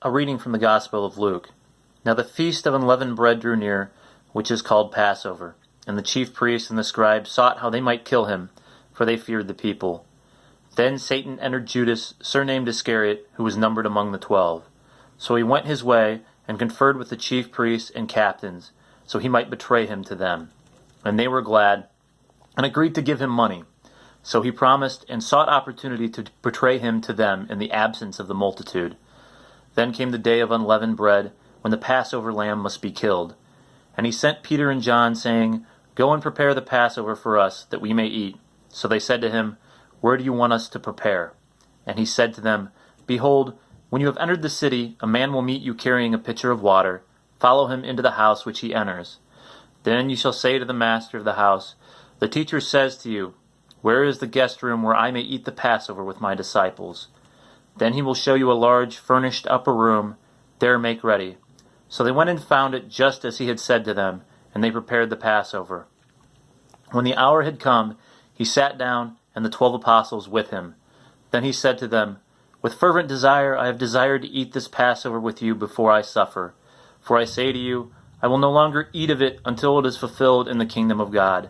A reading from the Gospel of Luke. Now the feast of unleavened bread drew near, which is called Passover. And the chief priests and the scribes sought how they might kill him, for they feared the people. Then Satan entered Judas, surnamed Iscariot, who was numbered among the 12. So he went his way, and conferred with the chief priests and captains, so he might betray him to them. And they were glad, and agreed to give him money. So he promised, and sought opportunity to betray him to them in the absence of the multitude. Then came the day of unleavened bread, when the Passover lamb must be killed. And he sent Peter and John, saying, Go and prepare the Passover for us, that we may eat. So they said to him, Where do you want us to prepare? And he said to them, Behold, when you have entered the city, a man will meet you carrying a pitcher of water. Follow him into the house which he enters. Then you shall say to the master of the house, The teacher says to you, Where is the guest room where I may eat the Passover with my disciples? Then he will show you a large, furnished upper room. There make ready. So they went and found it just as he had said to them, and they prepared the Passover. When the hour had come, he sat down, and the 12 apostles with him. Then he said to them, With fervent desire I have desired to eat this Passover with you before I suffer. For I say to you, I will no longer eat of it until it is fulfilled in the kingdom of God.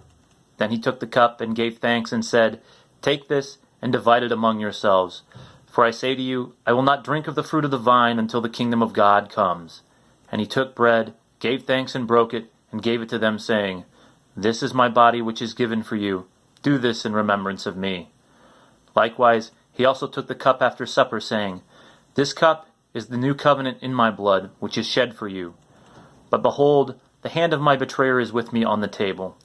Then he took the cup and gave thanks and said, Take this and divide it among yourselves. For I say to you, I will not drink of the fruit of the vine until the kingdom of God comes. And he took bread, gave thanks and broke it, and gave it to them, saying, This is my body which is given for you. Do this in remembrance of me. Likewise, he also took the cup after supper, saying, This cup is the new covenant in my blood, which is shed for you. But behold, the hand of my betrayer is with me on the table.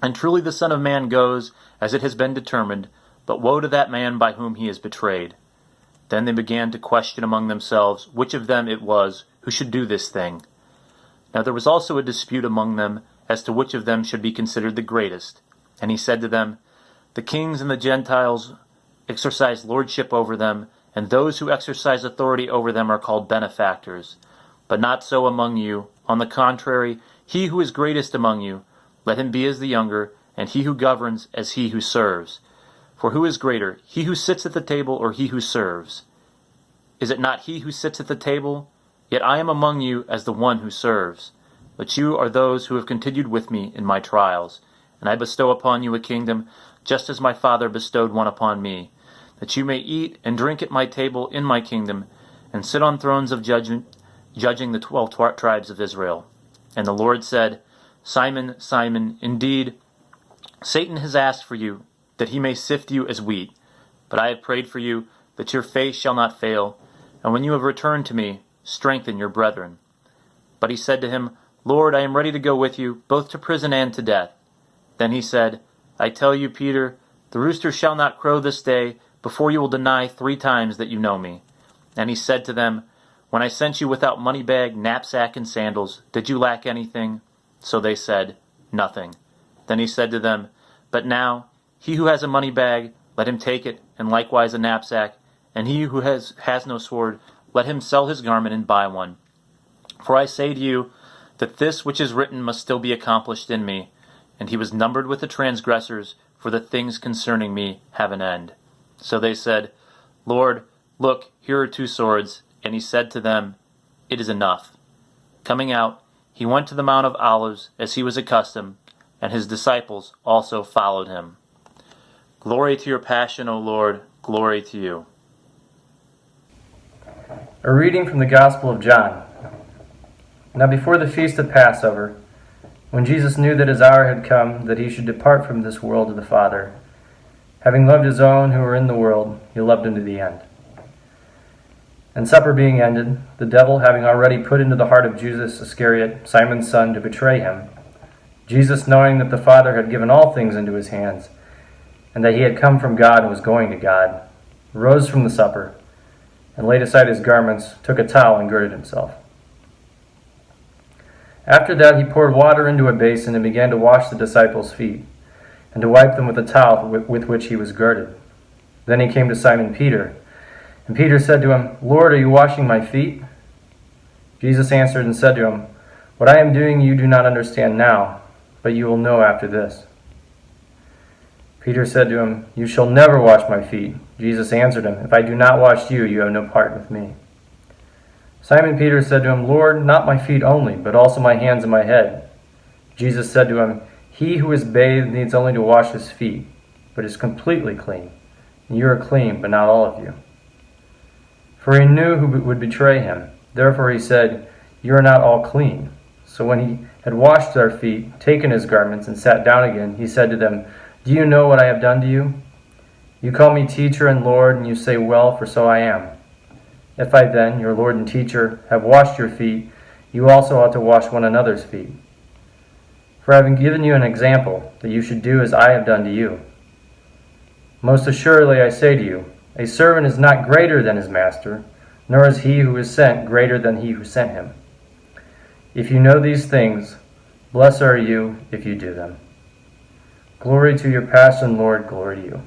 And truly the Son of Man goes, as it has been determined, but woe to that man by whom he is betrayed. Then they began to question among themselves which of them it was who should do this thing. Now there was also a dispute among them as to which of them should be considered the greatest. And he said to them, The kings and the Gentiles exercise lordship over them, and those who exercise authority over them are called benefactors. But not so among you. On the contrary, he who is greatest among you, let him be as the younger, and he who governs as he who serves. For who is greater, he who sits at the table or he who serves? Is it not he who sits at the table? Yet I am among you as the one who serves. But you are those who have continued with me in my trials. And I bestow upon you a kingdom, just as my Father bestowed one upon me, that you may eat and drink at my table in my kingdom, and sit on thrones of judgment, judging the 12 tribes of Israel. And the Lord said, Simon, Simon, indeed, Satan has asked for you, that he may sift you as wheat. But I have prayed for you, that your faith shall not fail, and when you have returned to me, strengthen your brethren. But he said to him, Lord, I am ready to go with you, both to prison and to death. Then he said, I tell you, Peter, the rooster shall not crow this day, before you will deny 3 times that you know me. And he said to them, When I sent you without money bag, knapsack, and sandals, did you lack anything? So they said, Nothing. Then he said to them, But now, he who has a money bag, let him take it, and likewise a knapsack, and he who has no sword, let him sell his garment and buy one. For I say to you, that this which is written must still be accomplished in me. And he was numbered with the transgressors, for the things concerning me have an end. So they said, Lord, look, here are 2 swords. And he said to them, It is enough. Coming out, he went to the Mount of Olives, as he was accustomed, and his disciples also followed him. Glory to your passion, O Lord, glory to you. A reading from the Gospel of John. Now before the feast of Passover, when Jesus knew that his hour had come, that he should depart from this world to the Father, having loved his own who were in the world, he loved them to the end. And supper being ended, the devil having already put into the heart of Judas Iscariot, Simon's son, to betray him, Jesus, knowing that the Father had given all things into his hands, and that he had come from God and was going to God, rose from the supper, and laid aside his garments, took a towel, and girded himself. After that he poured water into a basin and began to wash the disciples' feet, and to wipe them with the towel with which he was girded. Then he came to Simon Peter, and Peter said to him, Lord, are you washing my feet? Jesus answered and said to him, What I am doing you do not understand now, but you will know after this. Peter said to him, You shall never wash my feet. Jesus answered him, If I do not wash you, you have no part with me. Simon Peter said to him, Lord, not my feet only, but also my hands and my head. Jesus said to him, He who is bathed needs only to wash his feet, but is completely clean. And you are clean, but not all of you. For he knew who would betray him. Therefore he said, You are not all clean. So when he had washed their feet, taken his garments, and sat down again, he said to them, Do you know what I have done to you? You call me teacher and Lord, and you say, Well, for so I am. If I then, your Lord and teacher, have washed your feet, you also ought to wash one another's feet. For having given you an example, that you should do as I have done to you. Most assuredly I say to you, a servant is not greater than his master, nor is he who is sent greater than he who sent him. If you know these things, blessed are you if you do them. Glory to your passion, Lord, glory to you.